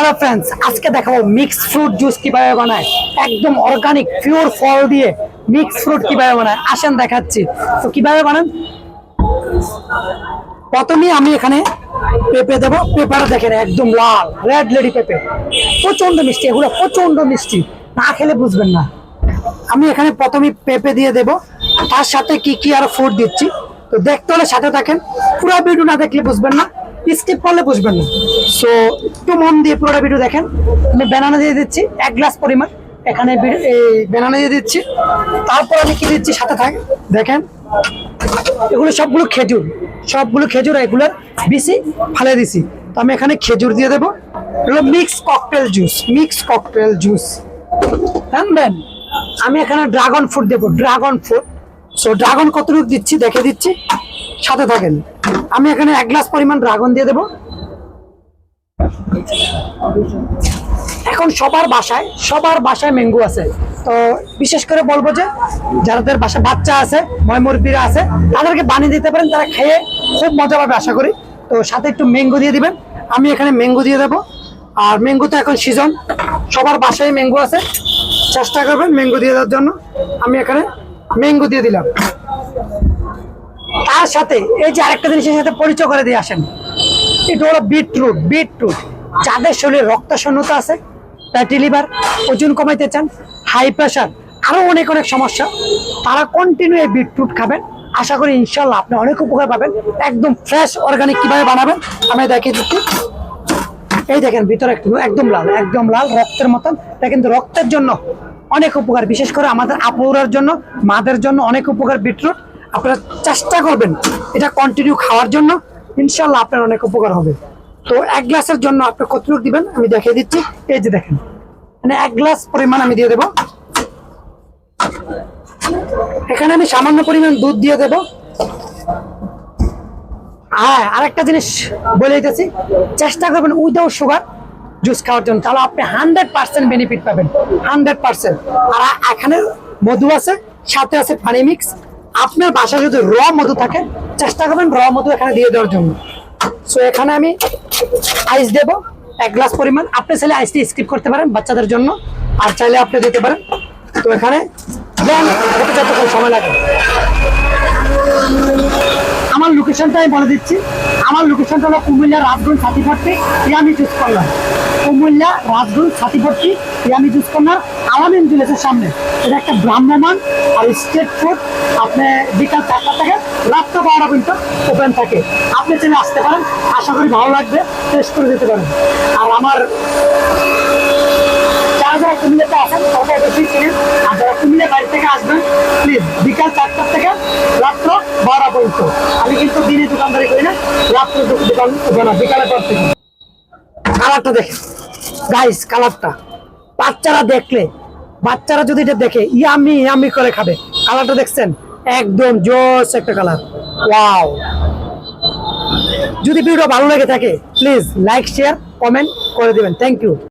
Hello friends, আজকে দেখাবো mix fruit juice কিভাবে বানায়। একদম অর্গানিক পিওর ফল দিয়ে মিক্স ফ্রুট কিভাবে বানায় আসেন দেখাচ্ছি। তো কিভাবে বানান, প্রথমে আমি এখানে পেঁপে দেবো। পেঁপেটা দেখেন একদম লাল রেড লেডি পেঁপে, প্রচন্ড মিষ্টি। এগুলো প্রচন্ড মিষ্টি, না খেলে বুঝবেন না। আমি এখানে প্রথমে পেঁপে দিয়ে দেব, তার সাথে কি কি আর ফ্রুট দিচ্ছি। তো দেখতে হলে সাথে থাকেন, পুরো ভিডিও না দেখলে বুঝবেন না, স্কিপ করলে বুঝবেন না। সো একটু মন দিয়ে পুরো ভিডিও দেখেন। আমি ব্যানানা দিয়ে দিচ্ছি 1 গ্লাস পরিমাণ, এখানে ব্যানানা দিয়ে দিচ্ছি। তারপর আমি কি দিচ্ছি সাথে থাকে দেখেন, এগুলো সবগুলো খেজুর, এগুলোর বিসি ফালে দিছি। তো আমি এখানে খেজুর দিয়ে দেবো। এগুলো মিক্স ককটেল জুস। জানবেন আমি এখানে ড্রাগন ফ্রুট দেবো, ড্রাগন ফ্রুট। সো ড্রাগন কতটুকু দিচ্ছি দেখে দিচ্ছি, সাথে থাকেন। আমি এখানে 1 গ্লাস পরিমাণ ড্রাগন দিয়ে দেবো। এখন সবার বাসায় ম্যাঙ্গো আছে, তো বিশেষ করে বলবো যে যাদের বাসায় বাচ্চা আছে, মুরব্বিরা আছে, তাদেরকে বানিয়ে দিতে পারেন, তারা খেয়ে খুব মজা পাবে আশা করি। তো সাথে একটু ম্যাঙ্গো দিয়ে দিবেন। আমি এখানে ম্যাঙ্গো দিয়ে দেবো। আর ম্যাঙ্গো তো এখন সিজন, সবার বাসায় ম্যাঙ্গো আছে, চেষ্টা করবেন ম্যাঙ্গো দিয়ে দেওয়ার জন্য। আমি এখানে ম্যাঙ্গো দিয়ে দিলাম। তার সাথে এই যে আরেকটা জিনিসের সাথে পরিচয় করে দিয়ে আসেন, এটা হলো বিটরুট। যাদের শরীরে রক্ত শূন্যতা আছে, ফ্যাটি লিভার, ওজন কমাইতে চান, হাই প্রেশার, আরো অনেক সমস্যা, তারা কন্টিনিউ এই বিটরুট খাবেন। আশা করি ইনশাল্লাহ আপনি অনেক উপকার পাবেন। একদম ফ্রেশ অর্গানিক কিভাবে বানাবেন আমি দেখিয়ে দিচ্ছি। এই দেখেন ভিতরে একদম লাল রক্তের মতন। এটা কিন্তু রক্তের জন্য অনেক উপকার, বিশেষ করে আমাদের আপুরার জন্য, মাদের জন্য অনেক উপকার বিটরুট। আপনারা চেষ্টা করবেন এটা কন্টিনিউ খাওয়ার জন্য, ইনশাল্লাহ আপনার অনেক উপকার হবে। তো 1 গ্লাসের জন্য আপনি কতটুকু দিবেন আমি দেখিয়ে দিচ্ছি। এই যে দেখেন, মানে 1 গ্লাস পরিমাণ আমি দিয়ে দেবো। এখানে আমি সামান্য পরিমাণ দুধ দিয়ে দেবো। হ্যাঁ, আরেকটা জিনিস বলে দিতেছি, চেষ্টা করবেন উইদাউট সুগার জুস খাওয়ার জন্য, তাহলে আপনি 100% বেনিফিট পাবেন, 100%। আর এখানে মধু আছে, সাথে আছে পানি মিক্স। আপনার বাসায় যদি র মধু থাকে, চেষ্টা করবেন র মধু এখানে দিয়ে দেওয়ার জন্য। সো এখানে আমি আইস দেব 1 গ্লাস পরিমাণ। আপনি চাইলে আইসটি স্কিপ করতে পারেন বাচ্চাদের জন্য, আর চাইলে আপনি দিতে পারেন। তো এখানে যতক্ষণ সময় লাগে। আমার লোকেশনটা আমি বলে দিচ্ছি। আমার লোকেশনটা হলো কুমিল্লা রাজগঞ্জ ছাতিপট্টি। আমি চুজ করলাম কুমিল্লা রাজগঞ্জ ছাতিপট্টি। আমি চুজ করলাম আলামিন জুয়েলার্সের সামনে। এটা একটা ভ্রাম্যমান আর স্ট্রিট ফুড। আপনি বিকাল 4টা থেকে রাত 12টা পর্যন্ত ওপেন থাকে। আপনি চলে আসতে পারেন, আশা করি ভালো লাগবে, টেস্ট করে দিতে পারেন। আর আমার যারা কুমিল্লাতে আসেন তারা অবশ্যই চিনেন, আর যারা কুমিল্লা বাড়ি থেকে আসবেন প্লিজ বিকাল 4টা থেকে রাত্র 12টা পর্যন্ত। আমি কিন্তু দিনে দোকানদারি করি না, রাত্র দোকান না, বিকালের পর থেকে। কালারটা দেখেন গাইস, কালারটা বাচ্চারা যদি এটা দেখে ইয়ামি করে খাবে। কালারটা দেখছেন, একদম জোস একটা কালার। ওয়াও! যদি ভিডিও ভালো লেগে থাকে প্লিজ লাইক শেয়ার কমেন্ট করে দিবেন। Thank you.